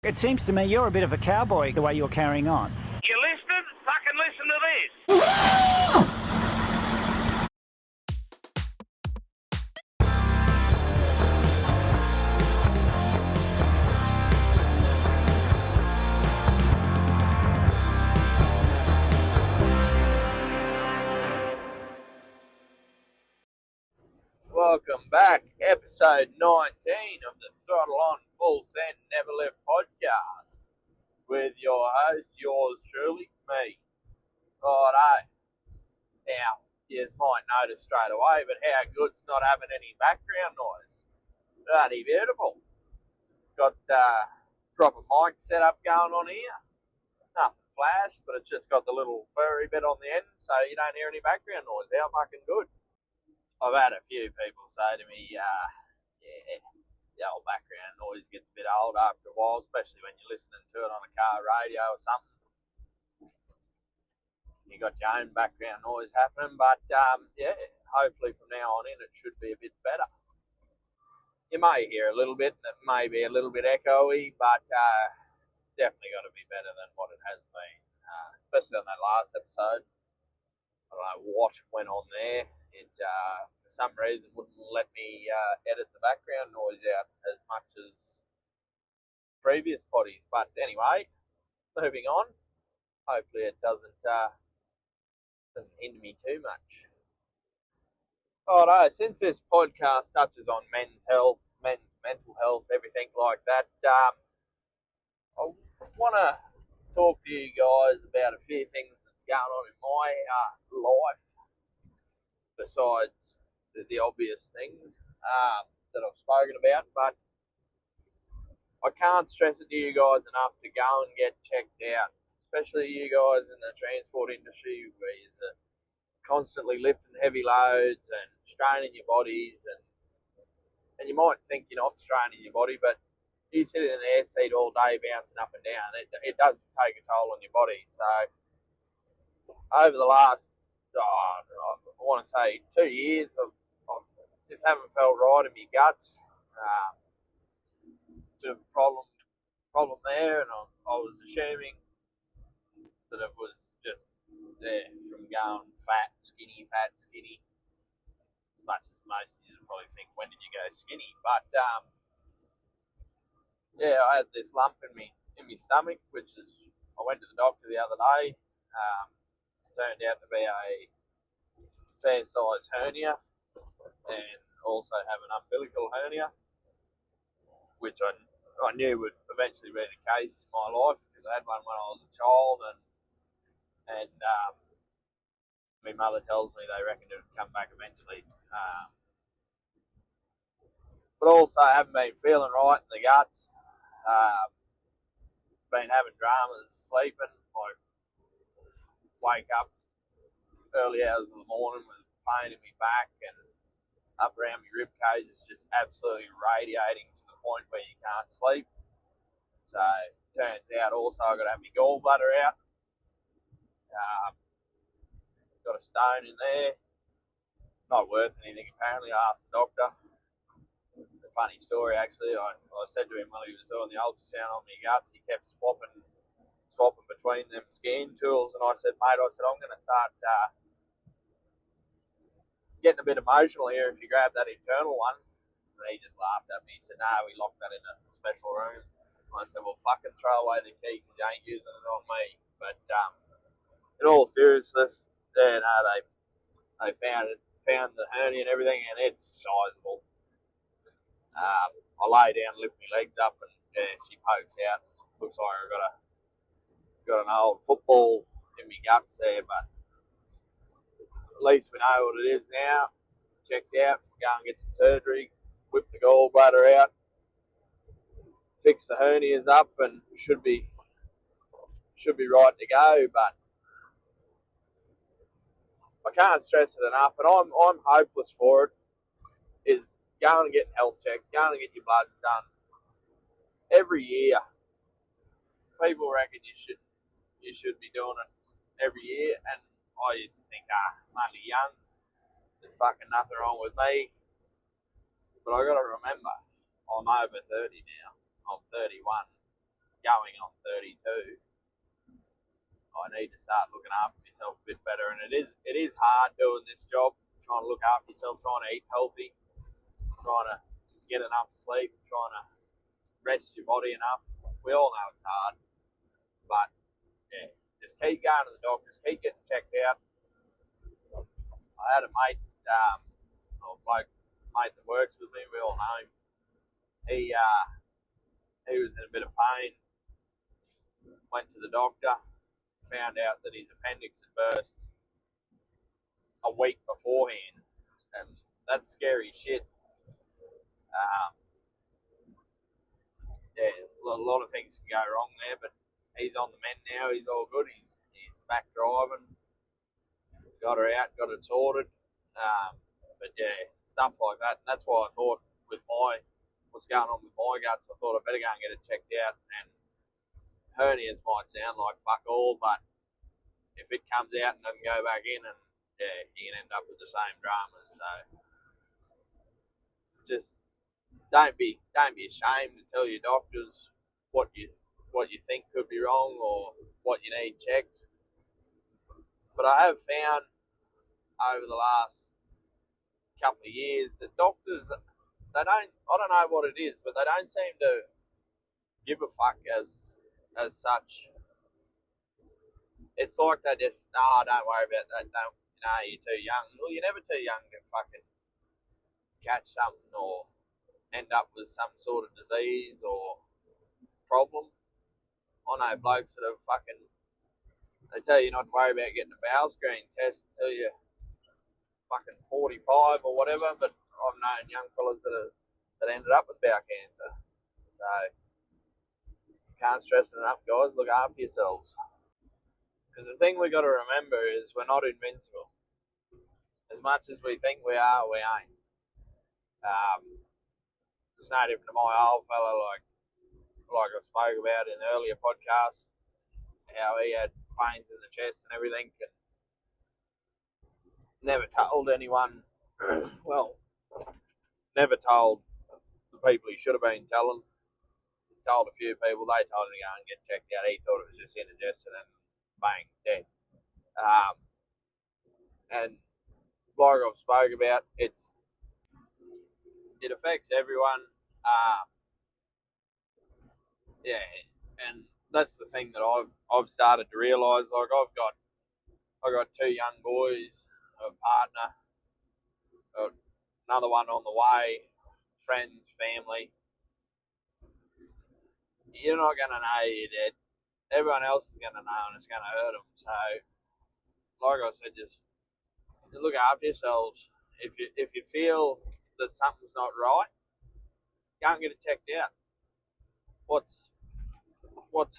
It seems to me you're a bit of a cowboy the way you're carrying on. You listening? Fucking listen to this. Welcome back, episode 19 of the Throttle On Full Send Never Left podcast with your host, yours truly, me. Righto. Now, you might notice straight away, but how good's not having any background noise? Bloody beautiful. Got proper mic setup going on here. Nothing flash, but it's just got the little furry bit on the end, so you don't hear any background noise. How fucking good. I've had a few people say to me, the old background noise gets a bit old after a while, especially when you're listening to it on a car radio or something. You got your own background noise happening, but hopefully from now on in it should be a bit better. You may hear a little bit, it may be a little bit echoey, but it's definitely got to be better than what it has been, especially on that last episode. I don't know what went on there. It, for some reason, wouldn't let me edit the background noise out as much as previous potties. But anyway, moving on. Hopefully it doesn't hinder me too much. Righto, since this podcast touches on men's health, men's mental health, everything like that, I want to talk to you guys about a few things that's going on in my life. Besides the obvious things that I've spoken about, but I can't stress it to you guys enough to go and get checked out, especially you guys in the transport industry where you're constantly lifting heavy loads and straining your bodies, and you might think you're not straining your body, but you sit in an air seat all day bouncing up and down, it does take a toll on your body. So over the last I want to say 2 years, I just haven't felt right in my guts. There's a problem there, and I was assuming that it was just from going fat, skinny. As much as most of you probably think, when did you go skinny? But I had this lump in my stomach, which is, I went to the doctor the other day. It's turned out to be a fair size hernia, and also have an umbilical hernia, which I knew would eventually be the case in my life because I had one when I was a child, and my mother tells me they reckon it would come back eventually. But also I haven't been feeling right in the guts. Been having dramas sleeping. I wake up early hours of the morning with pain in my back and up around my rib cage. It's just absolutely radiating to the point where you can't sleep. So it turns out also I've got to have my gallbladder out. Got a stone in there. Not worth anything apparently. I asked the doctor. A funny story actually. I said to him while he was doing the ultrasound on my guts, he kept swapping between them scan tools, and I said, mate, I'm going to start getting a bit emotional here if you grab that internal one. And he just laughed at me. He said, no, we locked that in a special room. And I said, well, fucking throw away the key because you ain't using it on me. But in all seriousness, they found the hernia and everything, and it's sizable. I lay down, lift my legs up, and she pokes out. Looks like I've got an old football in my guts there, but at least we know what it is now. Checked out, go and get some surgery, whip the gallbladder out, fix the hernias up, and should be right to go. But I can't stress it enough, and I'm hopeless for it. Is going and getting health checks, going and get your bloods done every year. People reckon you should be doing it every year, and I used to think, I'm only young, there's fucking nothing wrong with me. But I got to remember, I'm over 30 now. I'm 31. going on 32. I need to start looking after myself a bit better, and it is hard doing this job, trying to look after yourself, trying to eat healthy, trying to get enough sleep, trying to rest your body enough. We all know it's hard, but yeah, just keep going to the doctors, keep getting checked out. I had a mate, or a bloke mate that works with me. We all know him. He was in a bit of pain. Went to the doctor. Found out that his appendix had burst a week beforehand, and that's scary shit. Yeah, a lot of things can go wrong there, but he's on the mend now. He's all good. He's back driving. Got her out, got it sorted. But yeah, stuff like that. And that's why I thought with what's going on with my guts, I thought I better go and get it checked out. And hernias might sound like fuck all, but if it comes out and doesn't go back in, and yeah, you can end up with the same dramas. So just don't be ashamed to tell your doctors what you think could be wrong or what you need checked. But I have found over the last couple of years that doctors, I don't know what it is, but they don't seem to give a fuck as such. It's like they just, don't worry about that. You're too young. Well, you're never too young to fucking catch something or end up with some sort of disease or problem. I know blokes that have they tell you not to worry about getting a bowel screen test until you're fucking 45 or whatever, but I've known young fellas that ended up with bowel cancer. So, can't stress it enough, guys, look after yourselves. Because the thing we got to remember is we're not invincible. As much as we think we are, we ain't. It's no different to my old fella, like I spoke about in earlier podcasts, how he had pains in the chest and everything, and never told anyone. Well, never told the people he should have been telling. He told a few people, they told him to go and get checked out. He thought it was just indigestion, and bang, dead. And like I've spoke about, it affects everyone. Yeah, and that's the thing that I've started to realise. Like I've got two young boys, a partner, another one on the way, friends, family. You're not going to know you're dead. Everyone else is going to know, and it's going to hurt them. So, like I said, just look after yourselves. If you feel that something's not right, go and get it checked out. What's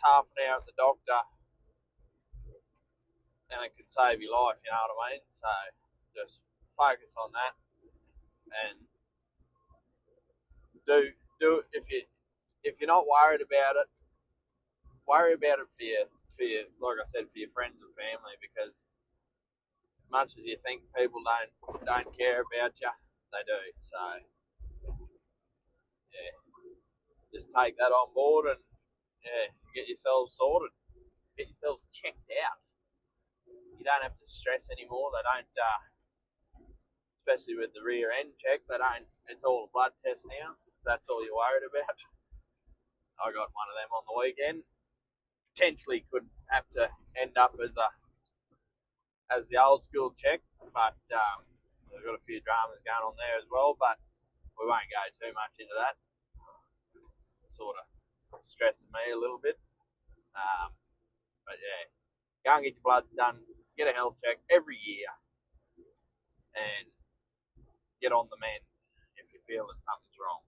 half an hour at the doctor, and it could save your life, you know what I mean? So just focus on that, and do if you're not worried about it, worry about it for your like I said, for your friends and family, because as much as you think people don't care about you, they do. So yeah, just take that on board and yeah, get yourselves sorted, get yourselves checked out. You don't have to stress anymore. They don't, especially with the rear end check. They don't. It's all a blood test now. That's all you're worried about. I got one of them on the weekend. Potentially could have to end up as the old school check, but we've got a few dramas going on there as well. But we won't go too much into that. Sort of stressing me a little bit. But yeah, go and get your bloods done. Get a health check every year, and get on the mend if you feel that something's wrong.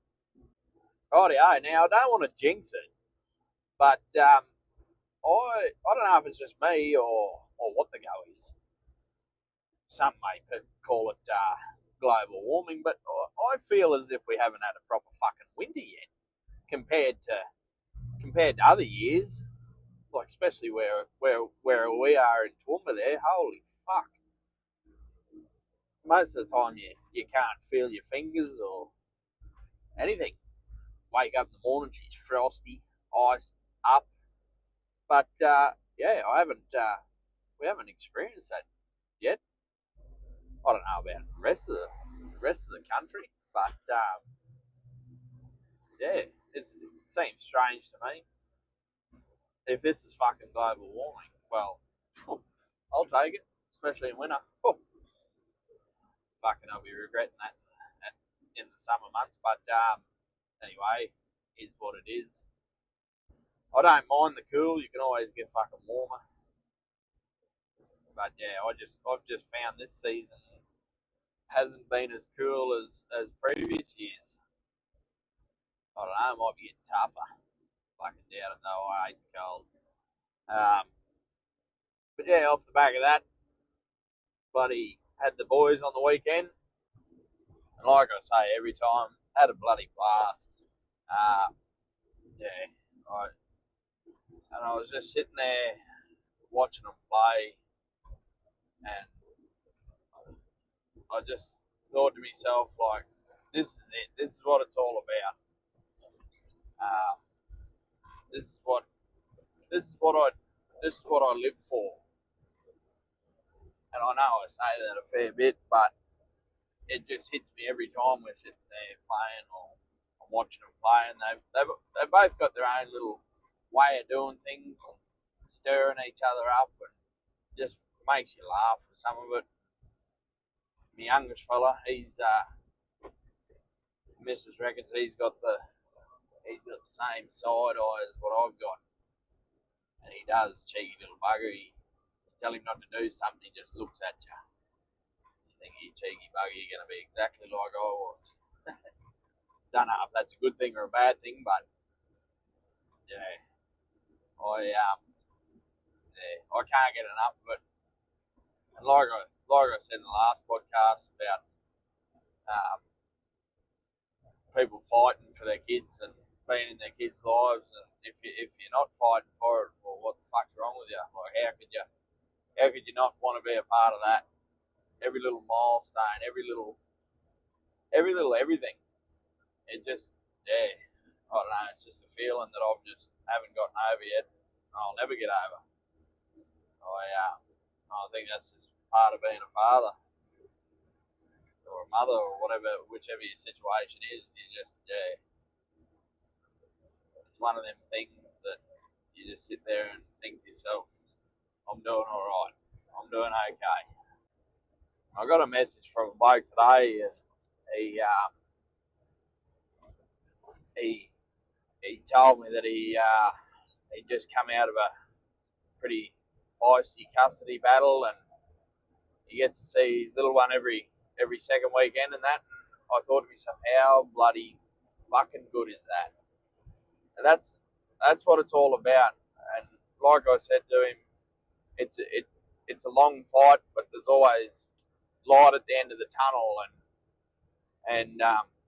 Rightio. Now I don't want to jinx it, but I don't know if it's just me or what the go is. Some may call it global warming, but I feel as if we haven't had a proper fucking winter yet compared to other years. Like especially where we are in Toowoomba there, holy fuck. Most of the time you can't feel your fingers or anything. Wake up in the morning, she's frosty, iced, up. But yeah, I haven't. We haven't experienced that yet. I don't know about the rest of the country, but yeah, it seems strange to me. If this is fucking global warming, well, I'll take it, especially in winter. Oh, fucking, I'll be regretting that in the summer months. But anyway, is what it is. I don't mind the cool. You can always get fucking warmer. But yeah, I've just found this season hasn't been as cool as previous years. I don't know, it might be getting tougher. Fucking doubt it though. I hate the cold. But yeah, off the back of that, bloody had the boys on the weekend, and like I say, every time had a bloody blast. Yeah, I was just sitting there watching them play, and I just thought to myself, like, this is it. This is what it's all about. This is what I live for. And I know I say that a fair bit, but it just hits me every time we're sitting there playing or I'm watching them play, and they've both got their own little way of doing things, and stirring each other up, and just makes you laugh with some of it. My youngest fella, Mrs. reckons he's got the same side eye as what I've got, and he does, cheeky little bugger. You tell him not to do something, he just looks at you. You think, you cheeky bugger, you're going to be exactly like I was. Don't know if that's a good thing or a bad thing, but yeah, I can't get enough of it. And like I said in the last podcast about people fighting for their kids and being in their kids' lives, and if you're not fighting for it, well, what the fuck's wrong with you? Like, how could you not want to be a part of that? Every little milestone, every little everything. It just, yeah, I don't know. It's just a feeling that I've just haven't gotten over yet. I'll never get over. I think that's just part of being a father or a mother or whatever, whichever your situation is. You just, yeah, it's one of them things that you just sit there and think to yourself, I'm doing all right. I'm doing okay. I got a message from a bloke today, and he told me that he just come out of a pretty feisty custody battle, and he gets to see his little one every second weekend and that. And I thought to myself, how bloody fucking good is that? And that's what it's all about. And like I said to him, it's a long fight, but there's always light at the end of the tunnel, and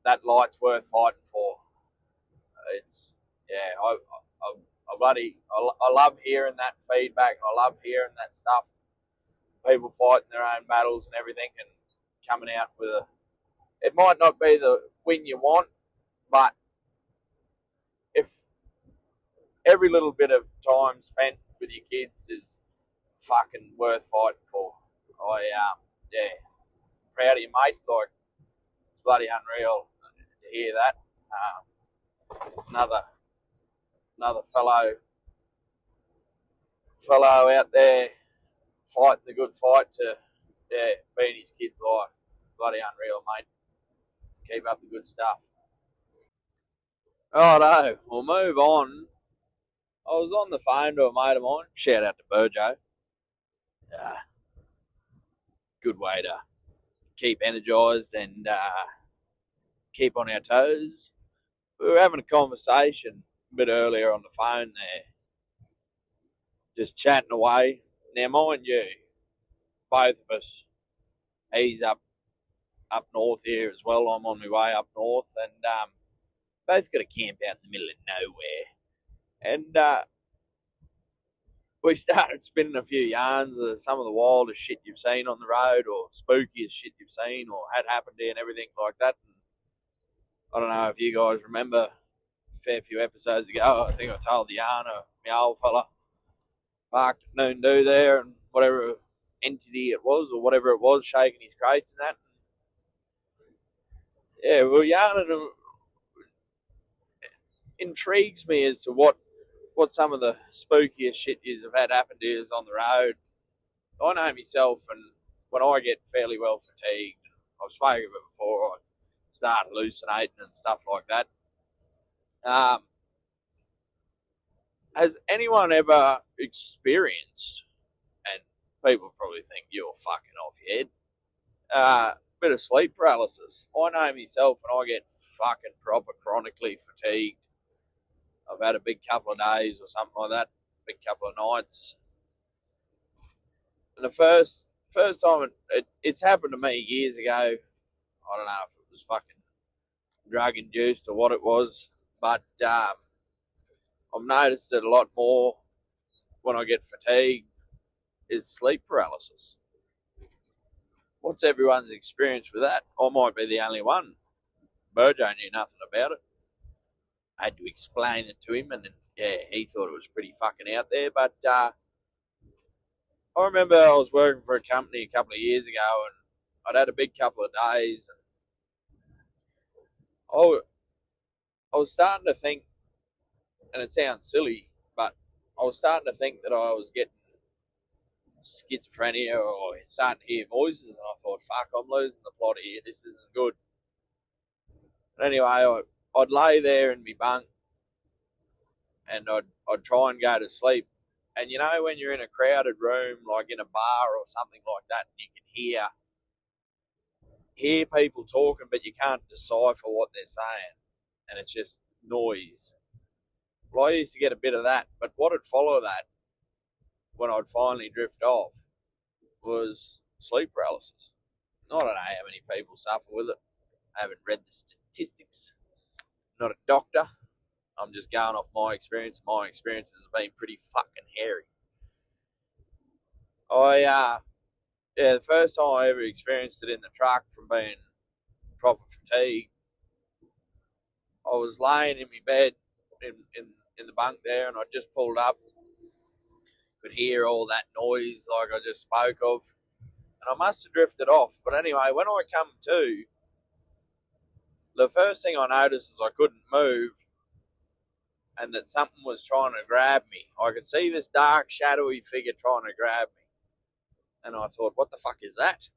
that light's worth fighting for. It's, yeah, I love hearing that feedback. I love hearing that stuff. People fighting their own battles and everything, and coming out with it might not be the win you want, but if every little bit of time spent with your kids is fucking worth fighting for, yeah, proud of you, mate. Like, it's bloody unreal to hear that. Another fellow out there fighting the good fight to, yeah, be in his kid's life. Bloody unreal, mate. Keep up the good stuff. Righto, we'll move on. I was on the phone to a mate of mine. Shout out to Burjo. Good way to keep energised and keep on our toes. We were having a conversation a bit earlier on the phone there, just chatting away. Now, mind you, both of us, he's up north here as well. I'm on my way up north, and both got a camp out in the middle of nowhere. And we started spinning a few yarns of some of the wildest shit you've seen on the road, or spookiest shit you've seen or had happened to you, and everything like that. And I don't know if you guys remember fair few episodes ago, I think I told the yarn of my old fella parked at noon do there and whatever entity it was or whatever it was shaking his crates and that. Yeah, well, yarning intrigues me as to what some of the spookiest shit is have had happen to us on the road. I know myself, and when I get fairly well fatigued, I've spoken of it before, I start hallucinating and stuff like that. Has anyone ever experienced, and people probably think you're fucking off your head, a bit of sleep paralysis? I know myself, and I get fucking proper chronically fatigued. I've had a big couple of days or something like that, big couple of nights. And the first time it's happened to me years ago. I don't know if it was fucking drug induced or what it was, but I've noticed it a lot more when I get fatigued is sleep paralysis. What's everyone's experience with that? I might be the only one. Burjo knew nothing about it. I had to explain it to him, and yeah, he thought it was pretty fucking out there. But I remember I was working for a company a couple of years ago, and I'd had a big couple of days, and I was starting to think, and it sounds silly, but I was starting to think that I was getting schizophrenia or starting to hear voices, and I thought, fuck, I'm losing the plot here. This isn't good. But anyway, I'd lay there in my bunk, and I'd try and go to sleep. And you know when you're in a crowded room, like in a bar or something like that, and you can hear people talking, but you can't decipher what they're saying, and it's just noise. Well, I used to get a bit of that, but what would follow that when I'd finally drift off was sleep paralysis. I don't know how many people suffer with it. I haven't read the statistics. I'm not a doctor. I'm just going off my experience. My experience has been pretty fucking hairy. The first time I ever experienced it in the truck from being proper fatigued, I was laying in my bed in the bunk there, and I just pulled up, could hear all that noise like I just spoke of, and I must have drifted off. But anyway, when I come to, the first thing I noticed is I couldn't move, and that something was trying to grab me. I could see this dark, shadowy figure trying to grab me. And I thought, what the fuck is that?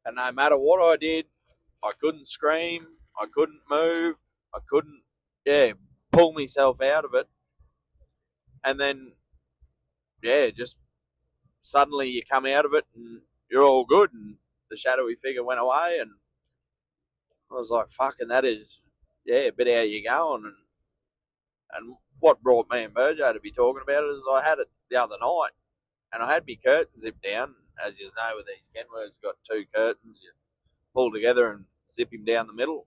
And no matter what I did, I couldn't scream, I couldn't move, I couldn't, pull myself out of it. And then, just suddenly you come out of it and you're all good, and the shadowy figure went away, and I was like, fucking, that is, a bit how you going. And what brought me and Burjo to be talking about it is I had it the other night, and I had my curtain zipped down. As you know, with these Kenworths, got two curtains, you pull together and zip him down the middle.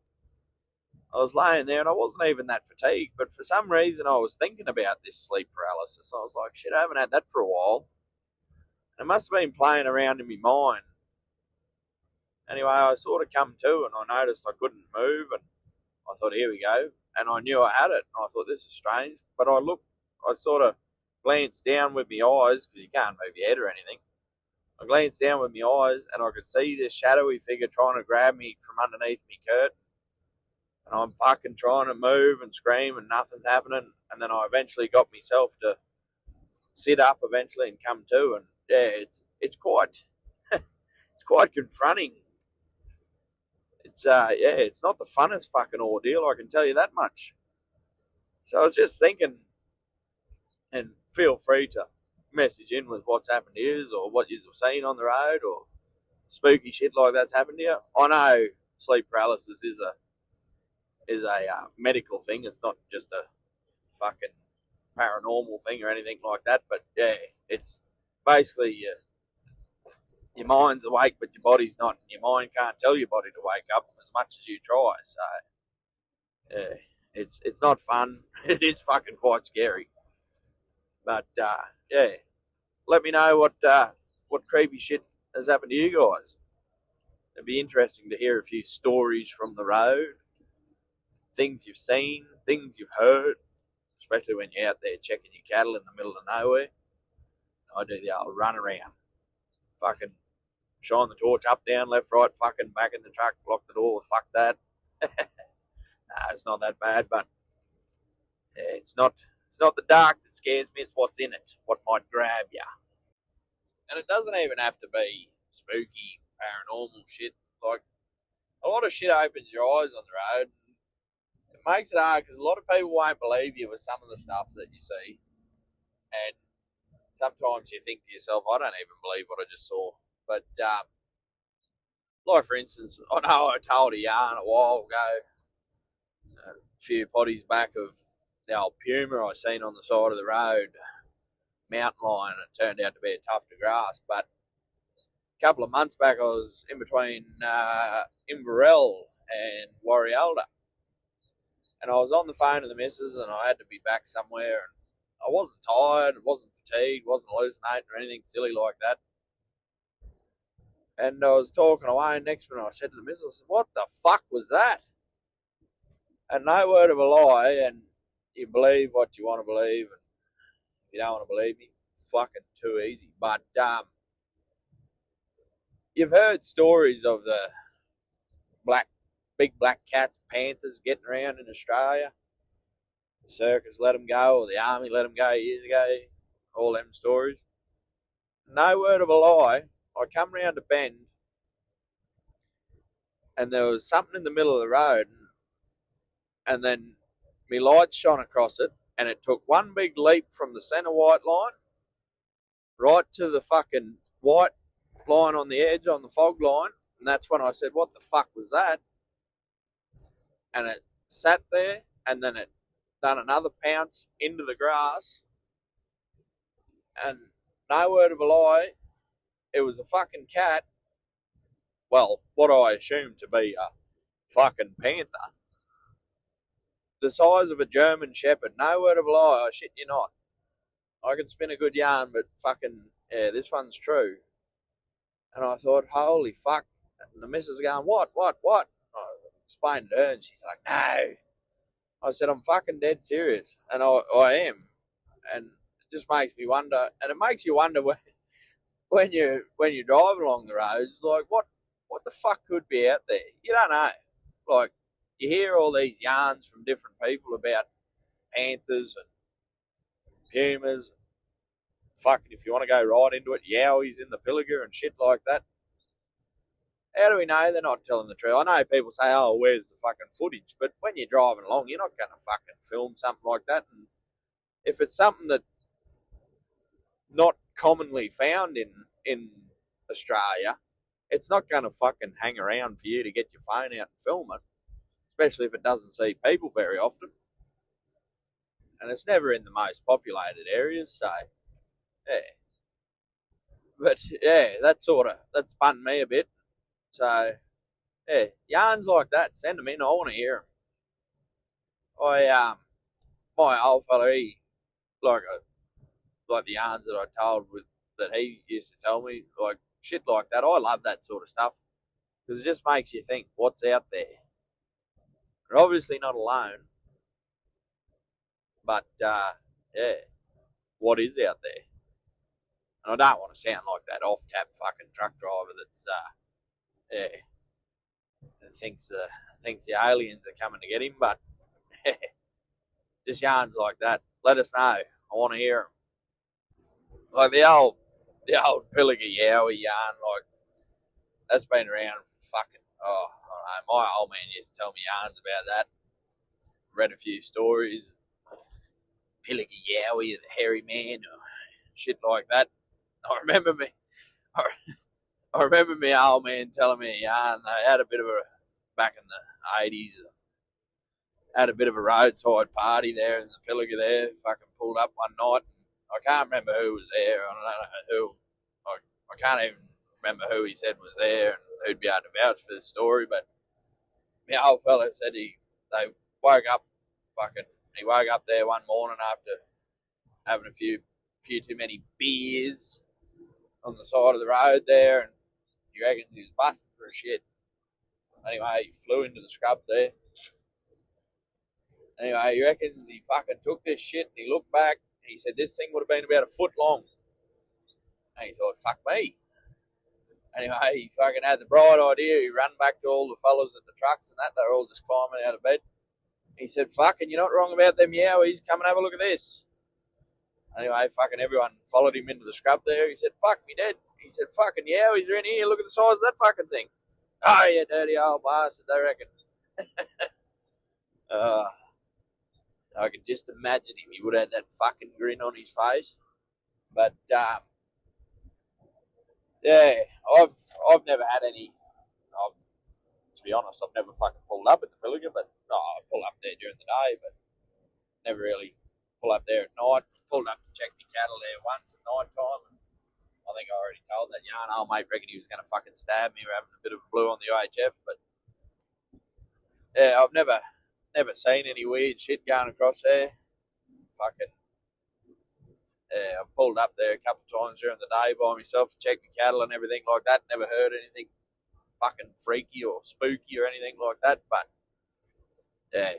I was laying there, and I wasn't even that fatigued, but for some reason I was thinking about this sleep paralysis. I was like, shit, I haven't had that for a while. And it must have been playing around in my mind. Anyway, I sort of come to, and I noticed I couldn't move, and I thought, here we go. And I knew I had it, and I thought, this is strange. But I sort of glanced down with my eyes, because you can't move your head or anything. I glanced down with my eyes, and I could see this shadowy figure trying to grab me from underneath me curtain. And I'm fucking trying to move and scream, and nothing's happening. And then I eventually got myself to sit up eventually and come to. And it's quite it's quite confronting. It's it's not the funnest fucking ordeal, I can tell you that much. So I was just thinking, and feel free to message in with what's happened to you, or what you've seen on the road, or spooky shit like that's happened to you. I know sleep paralysis is a medical thing. It's not just a fucking paranormal thing or anything like that. But it's basically your mind's awake, but your body's not. And your mind can't tell your body to wake up as much as you try. So it's not fun. It is fucking quite scary. But let me know what creepy shit has happened to you guys. It'd be interesting to hear a few stories from the road. things you've seen, things you've heard, especially when you're out there checking your cattle in the middle of nowhere. I do the old run around. Fucking shine the torch up, down, left, right, fucking back in the truck, lock the door, fuck that. Nah, it's not that bad, but yeah, it's not the dark that scares me, it's what's in it, what might grab you. And it doesn't even have to be spooky, paranormal shit. Like, a lot of shit opens your eyes on the road. And it makes it hard because a lot of people won't believe you with some of the stuff that you see. And sometimes you think to yourself, I don't even believe what I just saw. But, like for instance, I know I told a yarn a while ago, a few potties back, of the old puma I seen on the side of the road, mountain lion. It turned out to be a tuft of grass. But a couple of months back, I was in between Inverell and Warrialda. And I was on the phone to the missus, and I had to be back somewhere. And I wasn't tired, wasn't fatigued, wasn't hallucinating or anything silly like that. And I was talking away, and next minute I said to the missus, I said, what the fuck was that? And no word of a lie, and you believe what you want to believe, and if you don't want to believe me, fucking too easy. But you've heard stories of the big black cats, panthers getting around in Australia. The circus let them go, or the army let them go years ago. All them stories. No word of a lie. I come round a bend, and there was something in the middle of the road, and then my light shone across it, and it took one big leap from the centre white line right to the fucking white line on the edge on the fog line. And that's when I said, what the fuck was that? And it sat there, and then it done another pounce into the grass, and no word of a lie, it was a fucking cat. Well, what I assumed to be a fucking panther, the size of a German Shepherd. No word of a lie, I shit you not. I can spin a good yarn, but fucking, yeah, this one's true. And I thought, holy fuck. And the missus is going, what? I explained to her, and she's like, no. I said, I'm fucking dead serious. And I am. And it just makes me wonder, and it makes you wonder when you drive along the roads, like, what the fuck could be out there? You don't know. Like, you hear all these yarns from different people about panthers and pumas. Fucking, if you want to go right into it, yowies in the Pilliga and shit like that. How do we know they're not telling the truth? I know people say, oh, where's the fucking footage? But when you're driving along, you're not going to fucking film something like that. And if it's something that not commonly found in Australia, it's not going to fucking hang around for you to get your phone out and film it, especially if it doesn't see people very often. And it's never in the most populated areas, so yeah. But yeah, that spun me a bit. So yeah, yarns like that, send them in. I want to hear them. My old fella, he like the yarns that I told that he used to tell me, like shit like that. I love that sort of stuff because it just makes you think what's out there. You're obviously not alone, but yeah, what is out there? And I don't want to sound like that off-tap fucking truck driver that's thinks the aliens are coming to get him, but just yarns like that. Let us know. I want to hear them. Like the old Pilliga Yowie yarn, like that's been around for fucking. Oh, I don't know. My old man used to tell me yarns about that. Read a few stories. Pilliga Yowie, the hairy man, or shit like that. I remember my old man telling me a yarn. They had a bit of a back in the 80s. Had a bit of a roadside party there in the Pilliga there. Fucking pulled up one night. I can't remember who was there. I don't know who. I can't even remember who he said was there and who'd be able to vouch for the story. But my old fella said he woke up there one morning after having a few too many beers on the side of the road there, and he reckons he was busted for a shit. Anyway, he flew into the scrub there, Anyway, he reckons he fucking took this shit and he looked back. He said this thing would have been about a foot long. And he thought, fuck me. Anyway, he fucking had the bright idea. He ran back to all the fellas at the trucks and that. They were all just climbing out of bed. He said, fucking, you're not wrong about them yowies. Come and have a look at this. Anyway, fucking everyone followed him into the scrub there. He said, fuck me dead. He said, fucking yowies are in here. Look at the size of that fucking thing. Oh, you dirty old bastard, they reckon. I could just imagine him. He would have had that fucking grin on his face. But, yeah, I've never had any. To be honest, I've never fucking pulled up at the Pilliga, but I pull up there during the day, but never really pull up there at night. Pulled up to check my cattle there once at night time, and I think I already told that yarn. Old mate reckoned he was going to fucking stab me. We're having a bit of a blue on the UHF, but yeah, I've never seen any weird shit going across there. Fucking yeah, I've pulled up there a couple of times during the day by myself to check my cattle and everything like that. Never heard anything fucking freaky or spooky or anything like that. But yeah,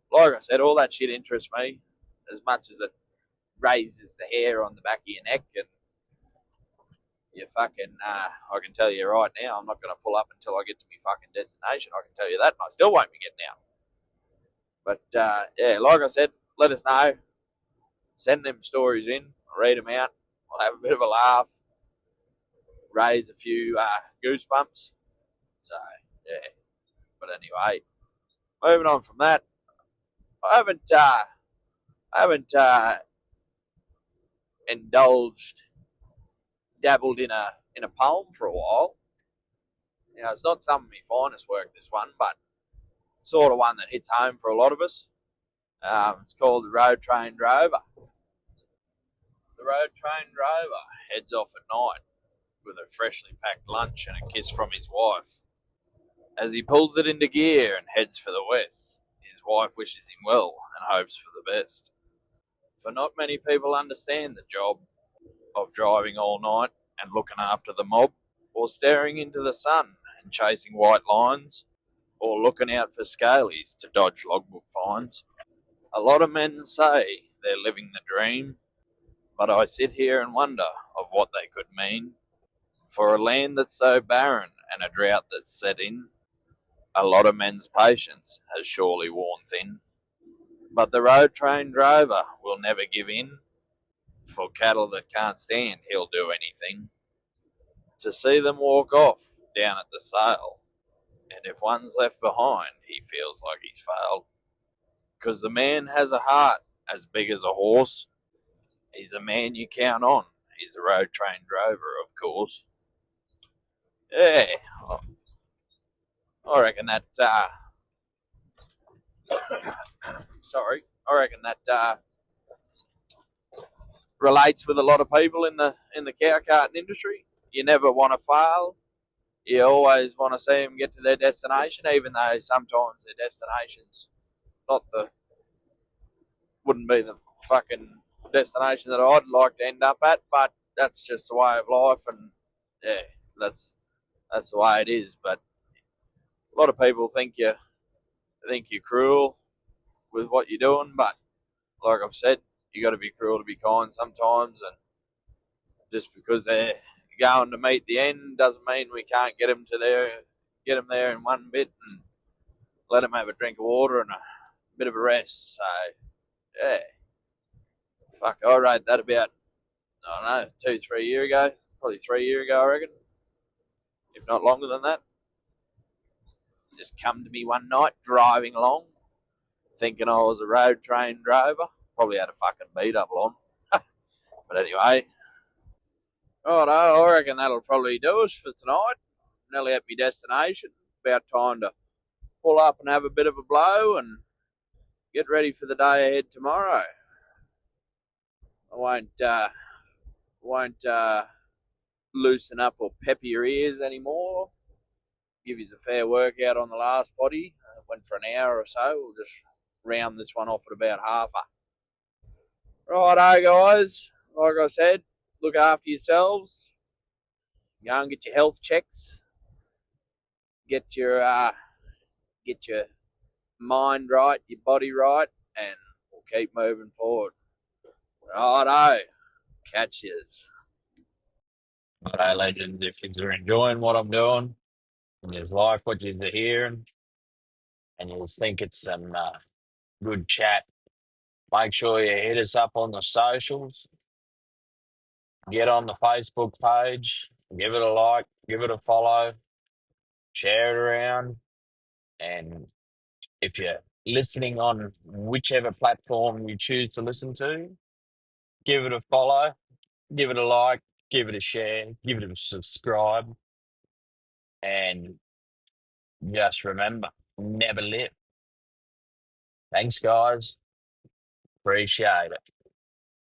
like I said, all that shit interests me as much as it raises the hair on the back of your neck. And you fucking, I can tell you right now, I'm not going to pull up until I get to my fucking destination. I can tell you that, and I still won't be getting out. But yeah, like I said, let us know. Send them stories in. I'll read them out. I'll have a bit of a laugh. Raise a few goosebumps. So, yeah. But anyway, moving on from that, I haven't dabbled in a poem for a while. You know, it's not some of my finest work, this one, but sort of one that hits home for a lot of us. It's called The Road Train Drover. The road train drover heads off at night with a freshly packed lunch and a kiss from his wife. As he pulls it into gear and heads for the west, his wife wishes him well and hopes for the best. For not many people understand the job of driving all night and looking after the mob, or staring into the sun and chasing white lines, or looking out for scalies to dodge logbook fines. A lot of men say they're living the dream, but I sit here and wonder of what they could mean. For a land that's so barren and a drought that's set in, a lot of men's patience has surely worn thin. But the road train drover will never give in. For cattle that can't stand, he'll do anything to see them walk off down at the sale. And if one's left behind, he feels like he's failed. 'Cause the man has a heart as big as a horse. He's a man you count on. He's a road train drover, of course. Yeah, I reckon that. Sorry, I reckon that relates with a lot of people in the cow carting industry. You never want to fail. You always want to see them get to their destination, even though sometimes their destination's wouldn't be the fucking destination that I'd like to end up at, but that's just the way of life, and yeah, that's the way it is. But a lot of people think you're cruel with what you're doing, but like I've said, you got to be cruel to be kind sometimes, and just because they're going to meet the end doesn't mean we can't get them there in one bit and let them have a drink of water and a bit of a rest. So yeah, fuck, I wrote that about, I don't know, 2-3 years ago, probably 3 years ago, I reckon, if not longer than that. Just come to me one night driving along, thinking I was a road train drover. Probably had a fucking B-double on. But anyway, righto, I reckon that'll probably do us for tonight. Nearly at my destination. About time to pull up and have a bit of a blow and get ready for the day ahead tomorrow. I won't loosen up or pepper your ears anymore. Give you a fair workout on the last potty. Went for an hour or so. We'll just round this one off at about half. Righto, guys. Like I said, look after yourselves. Go and get your health checks. Get your mind right, your body right, and we'll keep moving forward. Righto, catch yous. Hey, legends, if you're enjoying what I'm doing and you like what you're hearing and you think it's some good chat, make sure you hit us up on the socials, get on the Facebook page, give it a like, give it a follow, share it around. And if you're listening on whichever platform you choose to listen to, give it a follow, give it a like, give it a share, give it a subscribe, and just remember, never live. Thanks, guys. Appreciate it.